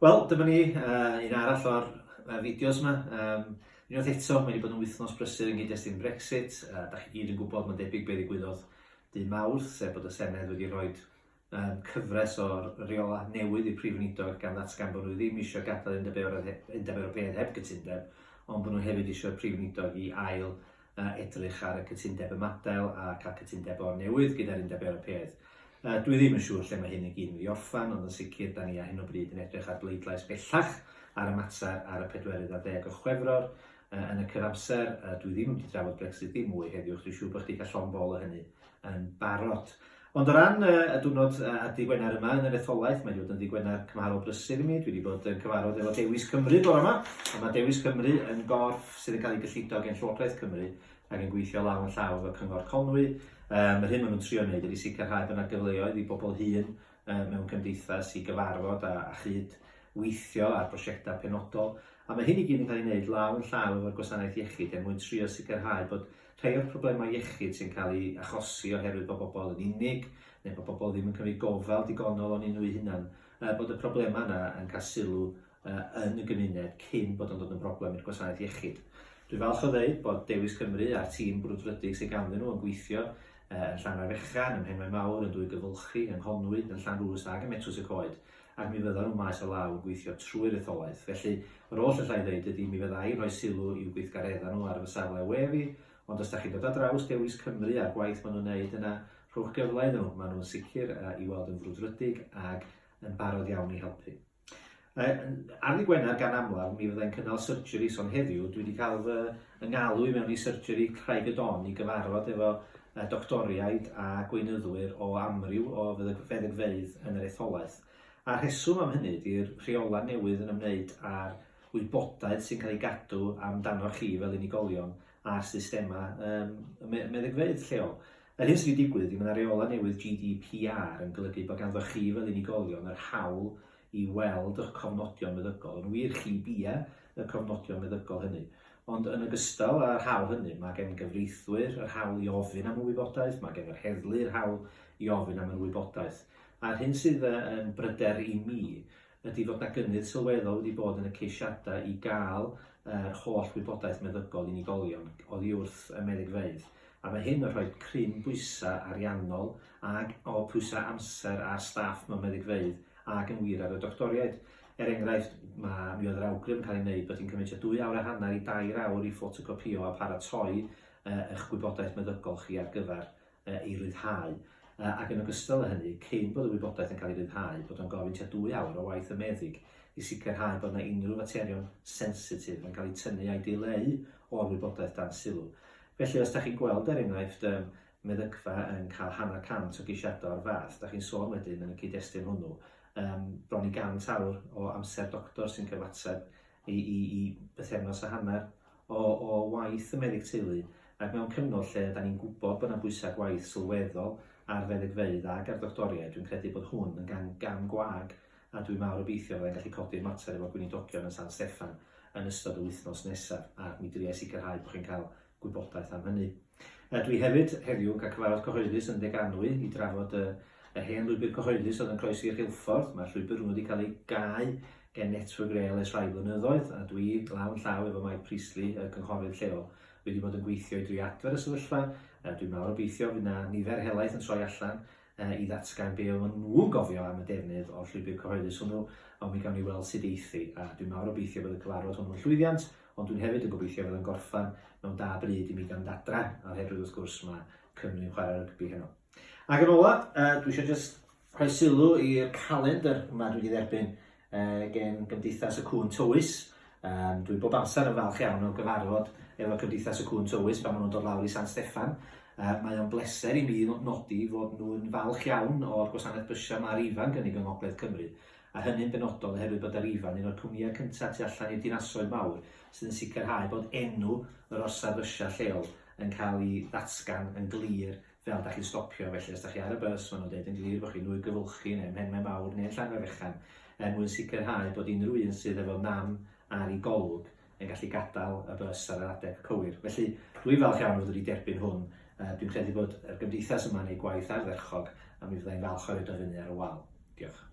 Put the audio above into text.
Wel, dyma ni un arall o'r fideos yma. Unwaith eto, mae wedi bod yn wythnos brysur yn gyd-destun Brexit. Da chi gyd yn gwybod mae'n debyg be ddigwyddodd dydd Mawrth, sef bod y Senedd wedi rhoi cyfres o'r reola newydd i'r Prif Weinidog gan ddatgan bod nhw ddim eisiau gadael Undeb Ewropeaidd heb gytundeb, ond bod nhw hefyd eisiau'r Prif Weinidog i ail edrych ar y cytundeb ymadael a cael cytundeb o'r newydd gyda'r Undeb Ewropeaidd. Dwi ddim yn siŵr lle mae hyn i gyd yn mynd i orffan, ond yn sicr da ni ar hyn o bryd yn edrych ar bleidlais bellach ar y mater ar y 4 o Chwefror. Yn y cyfamser, dwi ddim wedi drafod Brexit ddim mwy heddiw, dwi'n siŵr bod chdi cael llon bol o hynny yn barod. Ond o ran y diwrnod a dydd Gwener yma yn yr etholaeth, mae wedi bod yn dydd Gwener cymharol brysur i mi. Dwi wedi bod yn cyfarfod efo Dewis Cymru bore yma, a mae Dewis Cymru yn gorff sydd yn cael ei gyllidog gan Llywodraeth Cymru ac yn gweithio law yn llaw efo Cyngor Conwy. Yr hyn maen nhw'n trio wneud ydy sicrhau bod yna gyfleoedd i bobl hŷn mewn cymdeithas i gyfarfod a chyd weithio ar brosiectau penodol. A mae hyn i gyd yn cael ei wneud law yn llaw efo'r gwasanaeth iechyd mwyn trio sicrhau bod rhai o'r problemau iechyd sy'n cael ei achosi oherwydd bod bobl yn unig neu bod bobl ddim yn cymryd gofal digonol o'n nhw eu hunan, bod y problemau yna yn cael sylw yn y gymuned cyn bod yn dod yn broblem i'r gwasanaeth iechyd. Dwi'n falch o ddeud bod Dewis Cymru a'r tîm brwdfrydig sydd ganddyn nhw yn gweithio yn Llanfairfechan, ym Mhenmaen Mawr, yn Dwy Gyfylchu, yn Honwy, yn Llanrwst ac yn Metrws y Coed, ac mi fyddan nhw maes o law yn gweithio trwy'r etholaeth. Felly, yr oll allai ddeud ydy mi fydda i roi sylw i'w gweithgareddau nhw ar y safle wefi, ond os da chi'n dod ar draws Dewis Cymru a'r gwaith maen nhw'n wneud yna, rhowch gyfle iddyn nhw, maen nhw'n sicr i weld yn frwdfrydig ac yn barod iawn i helpu. Ar ddydd Gwener gan amlaf, mi fyddai'n cynnal surgery, son heddiw, dwi wedi cael fy ngalw i mewn i surgery Craig y Don i gyfarfod efo doctoriaid a gweinyddwyr o amryw o feddygfeydd yn yr etholaeth. A'r rheswm am hynny ydy'r rheola newydd yn ymwneud â'r wybodaeth sy'n cael ei gadw amdano chi fel unigolion a'r systema meddygfeydd lleol. Yr hyn sydd wedi digwydd ydy mae yna reola newydd GDPR yn golygu bod ganddo chi fel unigolion yr hawl i weld eich cofnodion meddygol. Yn wir chi bia y cofnodion meddygol hynny. Ond yn ogystal â'r hawl hynny, mae gen gyfreithwyr yr hawl i ofyn am y wybodaeth, mae gen yr heddlu'r hawl i ofyn am y wybodaeth. A'r hyn sydd yn bryder i mi ydy fod na gynnydd sylweddol wedi bod yn y ceisiadau i gael holl wybodaeth meddygol unigolion oddi wrth y meddygfeydd. A mae hyn yn rhoi cryn bwysau ariannol ac o pwysau amser a'r staff mewn meddygfeydd ac yn wir ar y doctoriaid. Enghraifft, mi oedd yr awgrym yn cael ei wneud bod hi'n cymryd 2 awr a hanner i 2 awr i ffotocopio a paratoi eich gwybodaeth meddygol chi ar gyfer ei ryddhau. Ac yn ogystal â hynny, cyn bod y wybodaeth yn cael ei ryddhau, bod o'n gofyn tua 2 awr o waith y meddyg i sicrhau bod yna unrhyw faterion sensitif yn cael ei tynnu a'i dileu o'r wybodaeth dan sylw. Felly, os da chi'n gweld enghraifft meddygfa yn cael 100% o geisiadau o'r fath, da chi'n sôn wedyn yn y cyd-destun hwnnw, bron i 100 awr o amser doctor sy'n cyfateb i bythefnos a hanner o waith y meddyg teulu, ac mewn cyfnod lle da ni'n gwybod bod yna bwysau gwaith sylweddol ar feddygfeydd ac ar doctoriaid, dwi'n credu bod hwn yn gam gwag, a dwi'n mawr obeithio fydda'n gallu codi'r mater efo gweinidogion yn San Steffan yn ystod y wythnos nesaf, ac mi dri sicrhau bod chi'n cael gwybodaeth am hynny. Dwi hefyd heddiw yn cael cyfarfod cyhoeddus yn Deganwy i drafod y hen lwybr cyhoeddus oedd yn croesi i'r Chwefror. Mae'r llwybr hwnnw wedi cael ei gau gen Network Rail ers rhai blynyddoedd, a dwi law yn llaw efo Mike Priestley, y cynghorydd lleol, wedi bod yn gweithio i dri adfer y sefyllfa. Dwi'n mawr obeithio fydd yna nifer helaeth yn troi allan i ddatgan be o'n nhw'n gofio am y defnydd o'r llwybr cyhoeddus hwnnw, ond mi gawn ni weld sut eithi, a dwi'n mawr obeithio bod y cyfarfod hwnnw'n llwyddiant, ond dwi'n hefyd yn gobeithio fydd yn gorffan mewn da bryd i mi gan dadra, oherwydd wrth gwrs mae Cymru'n chwarae rygbi heno. Ac yn ola, dwi eisiau jyst rhoi sylw i'r calendar yma dwi wedi dderbyn gen Gymdeithas y Cŵn Tywys. Dwi bob amser yn falch iawn o gyfarfod efo Gymdeithas y Cŵn Tywys pan maen nhw'n dod lawr i San Steffan. Mae o'n bleser i mi nodi fod nhw'n falch iawn o'r gwasanaeth bysia mae'r ifan gynnig yng Ngogledd Cymru. A hynny'n benodol oherwydd bod yr ifan un o'r cwmnïau cyntaf tu allan i'r dinasoedd mawr sydd yn sicrhau bod enw yr orsaf bysia lleol yn cael ei ddatgan yn glir fel da chi'n stopio. Felly, os da chi ar y bus, maen nhw'n dweud yn glir bod chi'n Dwy Gyfylchu neu Mhenmaen Mawr neu Llanfairfechan, mwyn sicrhau bod unrhyw un sydd efo nam ar ei golwg yn gallu gadael y bus ar yr adeg cywir. Felly, dwi'n falch iawn fod wedi derbyn hwn. Dwi'n credu bod y gymdeithas yma'n ei gwaith ardderchog, a mi fyddai'n falch o'r fyny ar y wal. Diolch.